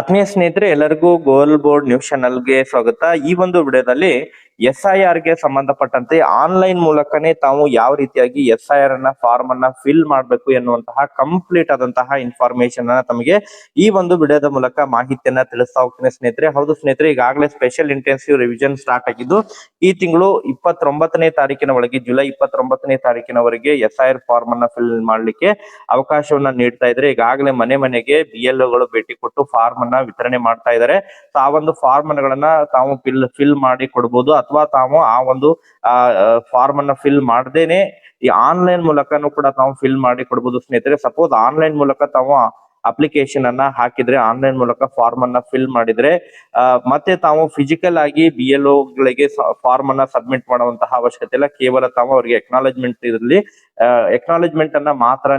ಆತ್ಮೀಯ ಸ್ನೇಹಿತರೆ, ಎಲ್ಲರಿಗೂ ಗೋಲ್ ಬೋರ್ಡ್ ನ್ಯೂಸ್ ಚಾನಲ್ಗೆ ಸ್ವಾಗತ. ಈ ಒಂದು ವಿಡಿಯೋದಲ್ಲಿ SIR ಗೆ ಸಂಬಂಧಪಟ್ಟಂತೆ ಆನ್ಲೈನ್ ಮೂಲಕನೇ ತಾವು ಯಾವ ರೀತಿಯಾಗಿ SIR ಅನ್ನ ಫಾರ್ಮ್ ಅನ್ನ ಫಿಲ್ ಮಾಡಬೇಕು ಎನ್ನುವಂತಹ ಕಂಪ್ಲೀಟ್ ಆದಂತಹ ಇನ್ಫಾರ್ಮೇಶನ್ ಅನ್ನ ತಮಗೆ ಈ ಒಂದು ವಿಡಿಯೋದ ಮೂಲಕ ಮಾಹಿತಿಯನ್ನ ತಿಳಿಸ್ತಾ ಹೋಗ್ತೀನಿ ಸ್ನೇಹಿತರೆ. ಹೌದು ಸ್ನೇಹಿತರೆ, ಈಗಾಗಲೇ ಸ್ಪೆಷಲ್ ಇಂಟೆನ್ಸಿವ್ ರಿವಿಷನ್ ಸ್ಟಾರ್ಟ್ ಆಗಿದ್ದು ಈ ತಿಂಗಳು 29ನೇ ತಾರೀಕಿನ ಒಳಗೆ, ಜುಲೈ 29ನೇ ತಾರೀಕಿನವರೆಗೆ SIR ಫಾರ್ಮ್ ಅನ್ನ ಫಿಲ್ ಮಾಡ್ಲಿಕ್ಕೆ ಅವಕಾಶವನ್ನ ನೀಡ್ತಾ ಇದ್ರೆ. ಈಗಾಗಲೇ ಮನೆ ಮನೆಗೆ BLOಗಳು ಭೇಟಿ ಕೊಟ್ಟು ಫಾರ್ಮ್ ಅನ್ನ ವಿತರಣೆ ಮಾಡ್ತಾ ಇದ್ದಾರೆ. ಆ ಒಂದು ಫಾರ್ಮ್ ಗಳನ್ನ ತಾವು ಫಿಲ್ ಮಾಡಿ ಕೊಡಬಹುದು, ಅಥವಾ ತಾವು ಆ ಒಂದು ಫಾರ್ಮ್ ಅನ್ನ ಫಿಲ್ ಮಾಡದೇನೆ ಈ ಆನ್ಲೈನ್ ಮೂಲಕನೂ ಕೂಡ ತಾವು ಫಿಲ್ ಮಾಡಿ ಕೊಡಬಹುದು ಸ್ನೇಹಿತರೆ. ಸಪೋಸ್ ಆನ್ಲೈನ್ ಮೂಲಕ ತಾವು ಅಪ್ಲಿಕೇಶನ್ ಅನ್ನ ಹಾಕಿದ್ರೆ, ಆನ್ಲೈನ್ ಮೂಲಕ ಫಾರ್ಮ್ ಅನ್ನ ಫಿಲ್ ಮಾಡಿದ್ರೆ ಮತ್ತೆ ತಾವು ಫಿಸಿಕಲ್ ಆಗಿ BLOಗಳಿಗೆ ಫಾರ್ಮ್ ಅನ್ನ ಸಬ್ಮಿಟ್ ಮಾಡುವಂತಹ ಅವಶ್ಯಕತೆ ಇಲ್ಲ. ಕೇವಲ ತಾವು ಅವರಿಗೆ ಎಕ್ನಾಲಜ್ಮೆಂಟ್ ಅನ್ನ ಮಾತ್ರ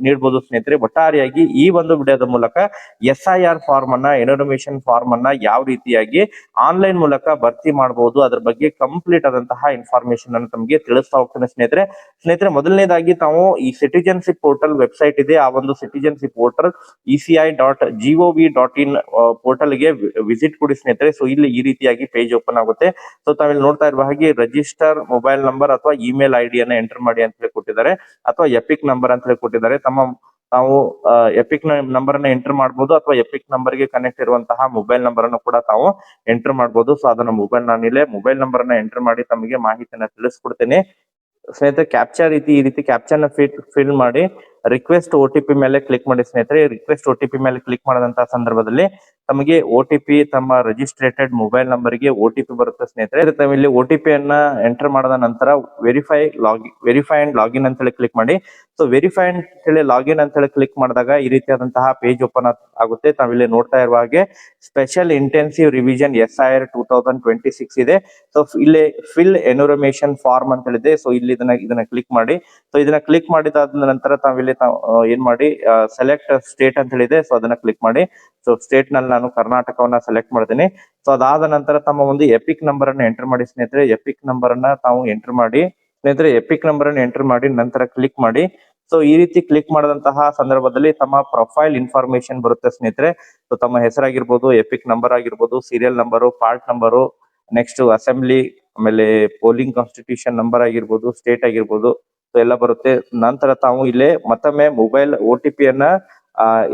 ನೀಡಬಹುದು ಸ್ನೇಹಿತರೆ. ಒಟ್ಟಾರೆಯಾಗಿ ಈ ಒಂದು ವಿಡಿಯೋದ ಮೂಲಕ SIR ಫಾರ್ಮ್ ಅನ್ನ, ಎನ್ಯುಮರೇಷನ್ ಫಾರ್ಮ್ ಅನ್ನ ಯಾವ ರೀತಿಯಾಗಿ ಆನ್ಲೈನ್ ಮೂಲಕ ಭರ್ತಿ ಮಾಡಬಹುದು, ಅದ್ರ ಬಗ್ಗೆ ಕಂಪ್ಲೀಟ್ ಆದಂತಹ ಇನ್ಫಾರ್ಮೇಶನ್ ಅನ್ನು ತಮಗೆ ತಿಳಿಸ್ತಾ ಹೋಗ್ತೇನೆ ಸ್ನೇಹಿತರೆ. ಮೊದಲನೇದಾಗಿ ತಾವು ಈ ಸಿಟಿಜನ್ಶಿಪ್ ಪೋರ್ಟಲ್ ವೆಬ್ಸೈಟ್ ಇದೆ, ಆ ಒಂದು ಸಿಟಿಜನ್ಶಿಪ್ ಪೋರ್ಟಲ್ ECI.gov.in ಪೋರ್ಟಲ್ ಗೆ ವಿಸಿಟ್ ಕೊಡಿ ಸ್ನೇಹಿತರೆ. ಸೊ ಇಲ್ಲಿ ಈ ರೀತಿಯಾಗಿ ಪೇಜ್ ಓಪನ್ ಆಗುತ್ತೆ. ಸೊ ತಾವಿಲ್ಲಿ ನೋಡ್ತಾ ಇರುವ ಹಾಗೆ ರಿಜಿಸ್ಟರ್ ಮೊಬೈಲ್ ನಂಬರ್ ಅಥವಾ ಇಮೇಲ್ ID ಅನ್ನ ಎಂಟರ್ ಮಾಡಿ ಅಂತ ಹೇಳಿ ಕೊಟ್ಟಿದ್ದಾರೆ, ಅಥವಾ ಎಪಿಕ್ ನಂಬರ್ ಅಂತ ಹೇಳಿ ಕೊಟ್ಟಿದ್ದಾರೆ. ತಾವು ಎಪಿಕ್ ನಂಬರ್ ಅನ್ನ ಎಂಟರ್ ಮಾಡಬಹುದು, ಅಥವಾ ಎಪಿಕ್ ನಂಬರ್ ಗೆ ಕನೆಕ್ಟ್ ಇರುವಂತಹ ಮೊಬೈಲ್ ನಂಬರ್ ಅನ್ನು ಕೂಡ ತಾವು ಎಂಟರ್ ಮಾಡಬಹುದು. ಸೊ ಅದನ್ನ ನಾನಿಲ್ಲಿ ಮೊಬೈಲ್ ನಂಬರ್ ಅನ್ನ ಎಂಟರ್ ಮಾಡಿ ತಮಗೆ ಮಾಹಿತಿಯನ್ನ ತಿಳಿಸ್ಕೊಡ್ತೇನೆ ಸ್ನೇಹಿತರೆ. ಈ ರೀತಿ ಕ್ಯಾಪ್ಚರ್ ಫಿಲ್ ಮಾಡಿ ರಿಕ್ವೆಸ್ಟ್ OTP ಮೇಲೆ ಕ್ಲಿಕ್ ಮಾಡಿ ಸ್ನೇಹಿತರೆ. ರಿಕ್ವೆಸ್ಟ್ OTP ಮೇಲೆ ಕ್ಲಿಕ್ ಮಾಡಿದಂತಹ ಸಂದರ್ಭದಲ್ಲಿ ತಮಗೆ OTP ತಮ್ಮ ರಿಜಿಸ್ಟ್ರೇಟೆಡ್ ಮೊಬೈಲ್ ನಂಬರ್ ಗೆ OTP ಬರುತ್ತೆ ಸ್ನೇಹಿತರೆ. ತಾವು ಇಲ್ಲಿ OTP ಅನ್ನ ಎಂಟರ್ ಮಾಡಿದ ನಂತರ ವೆರಿಫೈ ಅಂಡ್ ಲಾಗಿನ್ ಅಂತ ಹೇಳಿ ಕ್ಲಿಕ್ ಮಾಡಿ. ಸೊ ವೆರಿಫೈ ಅಂತ ಹೇಳಿ ಲಾಗಿನ್ ಅಂತ ಹೇಳಿ ಕ್ಲಿಕ್ ಮಾಡಿದಾಗ ಈ ರೀತಿಯಾದಂತಹ ಪೇಜ್ ಓಪನ್ ಆಗುತ್ತೆ. ತಾವಿಲ್ಲಿ ನೋಡ್ತಾ ಇರುವ ಹಾಗೆ ಸ್ಪೆಷಲ್ ಇಂಟೆನ್ಸಿವ್ ರಿವಿಷನ್ SIR 2026 ಇದೆ. ಸೊ ಇಲ್ಲಿ ಫಿಲ್ ಎನ್ಯುಮರೇಷನ್ ಫಾರ್ಮ್ ಅಂತ ಹೇಳಿದೆ. ಸೊ ಇಲ್ಲಿ ಇದನ್ನ ಕ್ಲಿಕ್ ಮಾಡಿ. ಸೊ ಇದನ್ನ ಕ್ಲಿಕ್ ಮಾಡಿದಾದ ನಂತರ ತಾವಿಲ್ಲಿ ಏನ್ ಮಾಡಿ, ಸೆಲೆಕ್ಟ್ ಸ್ಟೇಟ್ ಅಂತ ಹೇಳಿದೆ. ಸೊ ಅದನ್ನ ಕ್ಲಿಕ್ ಮಾಡಿ. ಸೊ ಸ್ಟೇಟ್ ನಲ್ಲಿ ನಾನು ಕರ್ನಾಟಕವನ್ನ ಸೆಲೆಕ್ಟ್ ಮಾಡ್ತೀನಿ. ಸೊ ಅದಾದ ನಂತರ ತಮ್ಮ ಒಂದು ಎಪಿಕ್ ನಂಬರ್ ಅನ್ನ ಎಂಟರ್ ಮಾಡಿ ಸ್ನೇಹಿತರೆ. ಎಪಿಕ್ ನಂಬರ್ ಅನ್ನ ತಾವು ಎಂಟರ್ ಮಾಡಿ ಸ್ನೇಹಿತರೆ. ಎಪಿಕ್ ನಂಬರ್ ಅನ್ನು ಎಂಟರ್ ಮಾಡಿ ನಂತರ ಕ್ಲಿಕ್ ಮಾಡಿ. ಸೊ ಈ ರೀತಿ ಕ್ಲಿಕ್ ಮಾಡಿದಂತಹ ಸಂದರ್ಭದಲ್ಲಿ ತಮ್ಮ ಪ್ರೊಫೈಲ್ ಇನ್ಫಾರ್ಮೇಶನ್ ಬರುತ್ತೆ ಸ್ನೇಹಿತರೆ. ಸೊ ತಮ್ಮ ಹೆಸರಾಗಿರ್ಬೋದು, ಎಪಿಕ್ ನಂಬರ್ ಆಗಿರ್ಬೋದು, serial number, part number, next assembly, ಆಮೇಲೆ ಪೋಲಿಂಗ್ ಕಾನ್ಸ್ಟಿಟ್ಯೂಷನ್ ನಂಬರ್ ಆಗಿರ್ಬೋದು, ಸ್ಟೇಟ್ ಆಗಿರ್ಬೋದು, ಸೊ ಎಲ್ಲ ಬರುತ್ತೆ. ನಂತರ ತಾವು ಇಲ್ಲೇ ಮತ್ತೊಮ್ಮೆ ಮೊಬೈಲ್ OTP ಅನ್ನ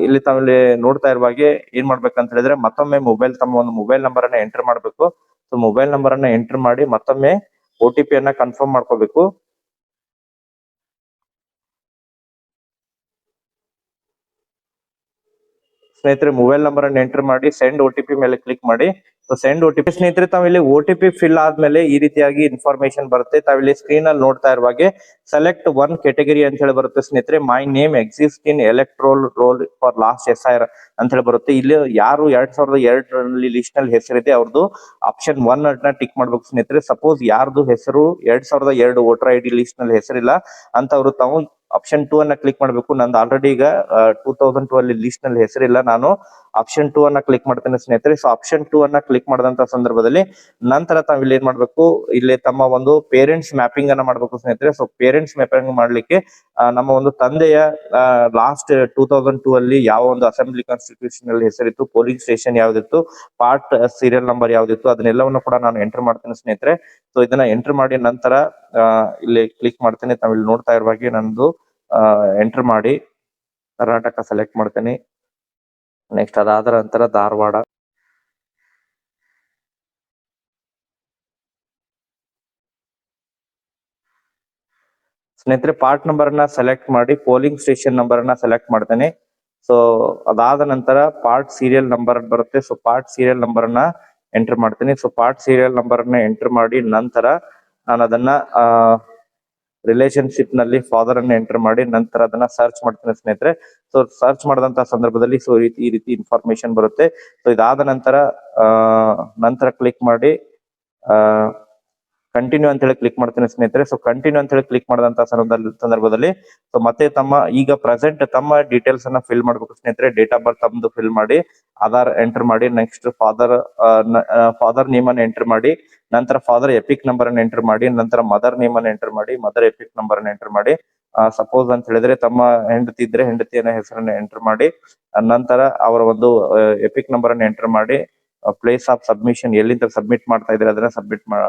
ಇಲ್ಲಿ ತಾವಿಲ್ಲಿ ನೋಡ್ತಾ ಇರುವ ಹಾಗೆ ಏನ್ ಮಾಡ್ಬೇಕಂತ ಹೇಳಿದ್ರೆ, ಮತ್ತೊಮ್ಮೆ ತಮ್ಮ ಒಂದು ಮೊಬೈಲ್ ನಂಬರ್ ಅನ್ನ ಎಂಟರ್ ಮಾಡ್ಬೇಕು. ಸೊ ಮೊಬೈಲ್ ನಂಬರ್ ಅನ್ನ ಎಂಟರ್ ಮಾಡಿ ಮತ್ತೊಮ್ಮೆ OTP ಅನ್ನ ಕನ್ಫರ್ಮ್ ಮಾಡ್ಕೋಬೇಕು ಸ್ನೇಹಿತರೆ. ಮೊಬೈಲ್ ನಂಬರ್ ಅನ್ನು ಎಂಟರ್ ಮಾಡಿ ಸೆಂಡ್ OTP ಮೇಲೆ ಕ್ಲಿಕ್ ಮಾಡಿ. ಸೊ ಸೆಂಡ್ OTP ಸ್ನೇಹಿತರೆ, ತಾವಿಲ್ಲಿ OTP ಫಿಲ್ ಆದ್ಮೇಲೆ ಈ ರೀತಿಯಾಗಿ ಇನ್ಫಾರ್ಮೇಶನ್ ಬರುತ್ತೆ. ತಾವಿಲ್ಲಿ ಸ್ಕ್ರೀನ್ ಅಲ್ಲಿ ನೋಡ್ತಾ ಇರುವ ಹಾಗೆ ಸೆಲೆಕ್ಟ್ ಒನ್ ಕೆಟಗರಿ ಅಂತ ಹೇಳಿ ಬರುತ್ತೆ ಸ್ನೇಹಿತರೆ. My name exist in electoral roll for last SIR ಅಂತ ಹೇಳಿ ಬರುತ್ತೆ. ಇಲ್ಲಿ ಯಾರು 2002 ಲಿಸ್ಟ್ ನಲ್ಲಿ ಹೆಸರಿದೆ ಅವ್ರದ್ದು ಆಪ್ಷನ್ 1 ಅನ್ನ ಟಿಕ್ ಮಾಡ್ಬೇಕು ಸ್ನೇಹಿತರೆ. ಸಪೋಸ್ ಯಾರ್ದು ಹೆಸರು 2002 ವೋಟರ್ ID ಲಿಸ್ಟ್ ನಲ್ಲಿ ಹೆಸರಿಲ್ಲ ಅಂತವ್ರು ತಾವು ಆಪ್ಷನ್ 2 ಅನ್ನ ಕ್ಲಿಕ್ ಮಾಡ್ಬೇಕು. ನಂದು ಆಲ್ರೆಡಿ ಈಗ 2012 ಲಿಸ್ಟ್ ನಲ್ಲಿ ಹೆಸರಿಲ್ಲ, ನಾನು ಆಪ್ಷನ್ 2 ಅನ್ನ ಕ್ಲಿಕ್ ಮಾಡ್ತೇನೆ ಸ್ನೇಹಿತರೆ. ಸೊ ಆಪ್ಷನ್ 2 ಅನ್ನ ಕ್ಲಿಕ್ ಮಾಡಿದಂತ ಸಂದರ್ಭದಲ್ಲಿ ನಂತರ ತಾವು ಇಲ್ಲಿ ಏನ್ ಮಾಡ್ಬೇಕು, ಇಲ್ಲಿ ತಮ್ಮ ಒಂದು ಪೇರೆಂಟ್ಸ್ ಮ್ಯಾಪಿಂಗ್ ಅನ್ನ ಮಾಡ್ಬೇಕು ಸ್ನೇಹಿತರೆ. ಸೊ ಪೇರೆಂಟ್ಸ್ ಮ್ಯಾಪಿಂಗ್ ಮಾಡ್ಲಿಕ್ಕೆ ನಮ್ಮ ಒಂದು ತಂದೆಯ ಲಾಸ್ಟ್ 2002 ಅಲ್ಲಿ ಯಾವ ಒಂದು ಅಸೆಂಬ್ಲಿ ಕಾನ್ಸ್ಟಿಟ್ಯೂಷನ್ ಅಲ್ಲಿ ಹೆಸರಿತ್ತು, ಪೋಲಿಂಗ್ ಸ್ಟೇಷನ್ ಯಾವ್ದಿತ್ತು, ಪಾರ್ಟ್ ಸೀರಿಯಲ್ ನಂಬರ್ ಯಾವ್ದಿತ್ತು, ಅದನ್ನೆಲ್ಲವನ್ನು ಕೂಡ ನಾನು ಎಂಟರ್ ಮಾಡ್ತೇನೆ ಸ್ನೇಹಿತರೆ. ಸೊ ಇದನ್ನ ಎಂಟರ್ ಮಾಡಿ ನಂತರ ಇಲ್ಲಿ ಕ್ಲಿಕ್ ಮಾಡ್ತೇನೆ. ತಾವಿಲ್ಲಿ ನೋಡ್ತಾ ಇರುವ ಹಾಗೆ ನಂದು ಎಂಟರ್ ಮಾಡಿ ಕರ್ನಾಟಕ ಸೆಲೆಕ್ಟ್ ಮಾಡ್ತೇನೆ. ನೆಕ್ಸ್ಟ್ ಅದಾದ ನಂತರ ಧಾರವಾಡ, ಸ್ನೇಹಿತರೆ ಪಾರ್ಟ್ ನಂಬರ್ ಅನ್ನ ಸೆಲೆಕ್ಟ್ ಮಾಡಿ ಪೋಲಿಂಗ್ ಸ್ಟೇಷನ್ ನಂಬರ್ ಅನ್ನ ಸೆಲೆಕ್ಟ್ ಮಾಡ್ತೇನೆ. ಸೊ ಅದಾದ ನಂತರ ಪಾರ್ಟ್ ಸೀರಿಯಲ್ ನಂಬರ್ ಬರುತ್ತೆ. ಸೊ ಪಾರ್ಟ್ ಸೀರಿಯಲ್ ನಂಬರ್ ಅನ್ನ ಎಂಟರ್ ಮಾಡ್ತೀನಿ. ಸೊ ಪಾರ್ಟ್ ಸೀರಿಯಲ್ ನಂಬರ್ ಅನ್ನ ಎಂಟರ್ ಮಾಡಿ ನಂತರ ನಾನು ಅದನ್ನ ರಿಲೇಶನ್ಶಿಪ್ ನಲ್ಲಿ ಫಾದರ್ ಅನ್ನ ಎಂಟರ್ ಮಾಡಿ ನಂತರ ಅದನ್ನ ಸರ್ಚ್ ಮಾಡ್ತೇನೆ ಸ್ನೇಹಿತರೆ. ಸೊ ಸರ್ಚ್ ಮಾಡಿದಂತಹ ಸಂದರ್ಭದಲ್ಲಿ ಸೊ ಈ ರೀತಿ ಇನ್ಫಾರ್ಮೇಶನ್ ಬರುತ್ತೆ. ಸೊ ಇದಾದ ನಂತರ ಕ್ಲಿಕ್ ಮಾಡಿ ಕಂಟಿನ್ಯೂ ಅಂತ ಹೇಳಿ ಕ್ಲಿಕ್ ಮಾಡ್ತೇನೆ ಸ್ನೇಹಿತರೆ. ಸೊ ಕಂಟಿನ್ಯೂ ಅಂತ ಹೇಳಿ ಕ್ಲಿಕ್ ಮಾಡಿದಂತ ಸಂದರ್ಭದಲ್ಲಿ ಸೊ ಮತ್ತೆ ಈಗ ಪ್ರೆಸೆಂಟ್ ತಮ್ಮ ಡೀಟೇಲ್ಸ್ ಅನ್ನ ಫಿಲ್ ಮಾಡ್ಬೇಕು ಸ್ನೇಹಿತರೆ. ಡೇಟ್ ಆಫ್ ಬರ್ತ್ ತಮ್ಮದು ಫಿಲ್ ಮಾಡಿ, ಆಧಾರ್ ಎಂಟರ್ ಮಾಡಿ, ನೆಕ್ಸ್ಟ್ ಫಾದರ್ ನೇಮ್ ಅನ್ನು ಎಂಟರ್ ಮಾಡಿ, ನಂತರ ಫಾದರ್ ಎಪಿಕ್ ನಂಬರ್ ಅನ್ನು ಎಂಟರ್ ಮಾಡಿ, ನಂತರ ಮದರ್ ನೇಮ್ ಅನ್ನು ಎಂಟರ್ ಮಾಡಿ, ಮದರ್ ಎಪಿಕ್ ನಂಬರ್ ಅನ್ನು ಎಂಟರ್ ಮಾಡಿ, ಸಪೋಸ್ ಅಂತ ಹೇಳಿದ್ರೆ ತಮ್ಮ ಹೆಂಡತಿ ಇದ್ರೆ ಹೆಂಡತಿಯನ್ನ ಹೆಸರನ್ನ ಎಂಟರ್ ಮಾಡಿ, ನಂತರ ಅವರ ಒಂದು ಎಪಿಕ್ ನಂಬರ್ ಅನ್ನು ಎಂಟರ್ ಮಾಡಿ, ಪ್ಲೇಸ್ ಆಫ್ ಸಬ್ಮಿಷನ್ ಎಲ್ಲಿಂದ ಸಬ್ಮಿಟ್ ಮಾಡ್ತಾ ಇದ್ರೆ ಅದನ್ನ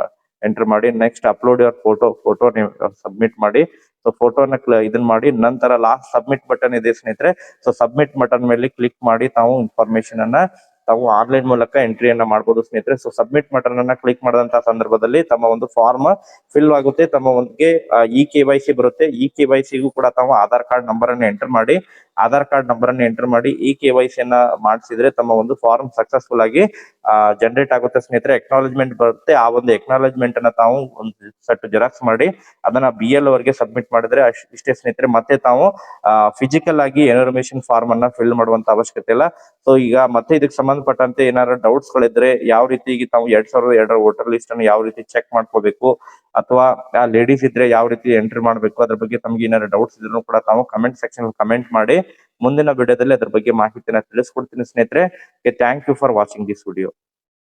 ಎಂಟರ್ ಮಾಡಿ, ನೆಕ್ಸ್ಟ್ ಅಪ್ಲೋಡ್ ಯುವರ್ ಫೋಟೋ ನೀವು ಸಬ್ಮಿಟ್ ಮಾಡಿ. ಸೊ ಫೋಟೋನ ಇದನ್ನ ಮಾಡಿ, ನಂತರ ಲಾಸ್ಟ್ ಸಬ್ಮಿಟ್ ಬಟನ್ ಇದೆ ಸ್ನೇಹಿತರೆ. ಸೊ ಸಬ್ಮಿಟ್ ಬಟನ್ ಮೇಲೆ ಕ್ಲಿಕ್ ಮಾಡಿ ತಾವು ಇನ್ಫಾರ್ಮೇಶನ್ ಅನ್ನ ತಾವು ಆನ್ಲೈನ್ ಮೂಲಕ ಎಂಟ್ರಿಯನ್ನ ಮಾಡಬಹುದು ಸ್ನೇಹಿತರೆ. ಸೊ ಸಬ್ಮಿಟ್ ಬಟನ್ ಅನ್ನ ಕ್ಲಿಕ್ ಮಾಡಿದಂತಹ ಸಂದರ್ಭದಲ್ಲಿ ತಮ್ಮ ಒಂದು ಫಾರ್ಮ್ ಫಿಲ್ ಆಗುತ್ತೆ, ತಮ್ಮ ಒಂದಿಗೆ KYC ಬರುತ್ತೆ. KYC ಗೂ ಕೂಡ ತಾವು ಆಧಾರ್ ಕಾರ್ಡ್ ನಂಬರ್ ಅನ್ನು ಎಂಟರ್ ಮಾಡಿ, KYC ಅನ್ನ ಮಾಡಿಸಿದ್ರೆ ತಮ್ಮ ಒಂದು ಫಾರ್ಮ್ ಸಕ್ಸಸ್ಫುಲ್ ಆಗಿ ಜನರೇಟ್ ಆಗುತ್ತೆ ಸ್ನೇಹಿತರೆ. ಎಕ್ನಾಲಜ್ಮೆಂಟ್ ಬರುತ್ತೆ, ಆ ಒಂದು ಎಕ್ನಾಲಜ್ಮೆಂಟ್ ಅನ್ನ ತಾವು ಒಂದು ಸೆಟ್ ಜೆರಾಕ್ಸ್ ಮಾಡಿ ಅದನ್ನ BL ಅವರಿಗೆ ಸಬ್ಮಿಟ್ ಮಾಡಿದ್ರೆ ಇಷ್ಟೇ ಸ್ನೇಹಿತರೆ. ಮತ್ತೆ ತಾವು ಫಿಸಿಕಲ್ ಆಗಿ ಎನ್ರೋಲ್ಮೆಂಟ್ ಫಾರ್ಮ್ ಅನ್ನ ಫಿಲ್ ಮಾಡುವಂತ ಅವಶ್ಯಕತೆ ಇಲ್ಲ. ಸೊ ಈಗ ಮತ್ತೆ ಇದಕ್ಕೆ ಸಂಬಂಧಪಟ್ಟಂತೆ ಏನಾದ್ರು ಡೌಟ್ಸ್ ಗಳಿದ್ರೆ, ಯಾವ ರೀತಿ ತಾವು 2002 ವೋಟರ್ ಲಿಸ್ಟ್ ಅನ್ನು ಯಾವ ರೀತಿ ಚೆಕ್ ಮಾಡ್ಕೋಬೇಕು, ಅಥವಾ ಲೇಡೀಸ್ ಇದ್ರೆ ಯಾವ ರೀತಿ ಎಂಟ್ರಿ ಮಾಡ್ಬೇಕು, ಅದ್ರ ಬಗ್ಗೆ ತಮ್ಗೆ ಏನಾದ್ರು ಡೌಟ್ಸ್ ಇದ್ರು ಕೂಡ ತಾವು ಕಮೆಂಟ್ ಸೆಕ್ಷನ್ ಕಮೆಂಟ್ ಮಾಡಿ, ಮುಂದಿನ ವಿಡಿಯೋದಲ್ಲಿ ಅದ್ರ ಬಗ್ಗೆ ಮಾಹಿತಿನ ತಿಳಿಸ್ಕೊಡ್ತೀನಿ ಸ್ನೇಹಿತರೆ. Thank you for watching this video.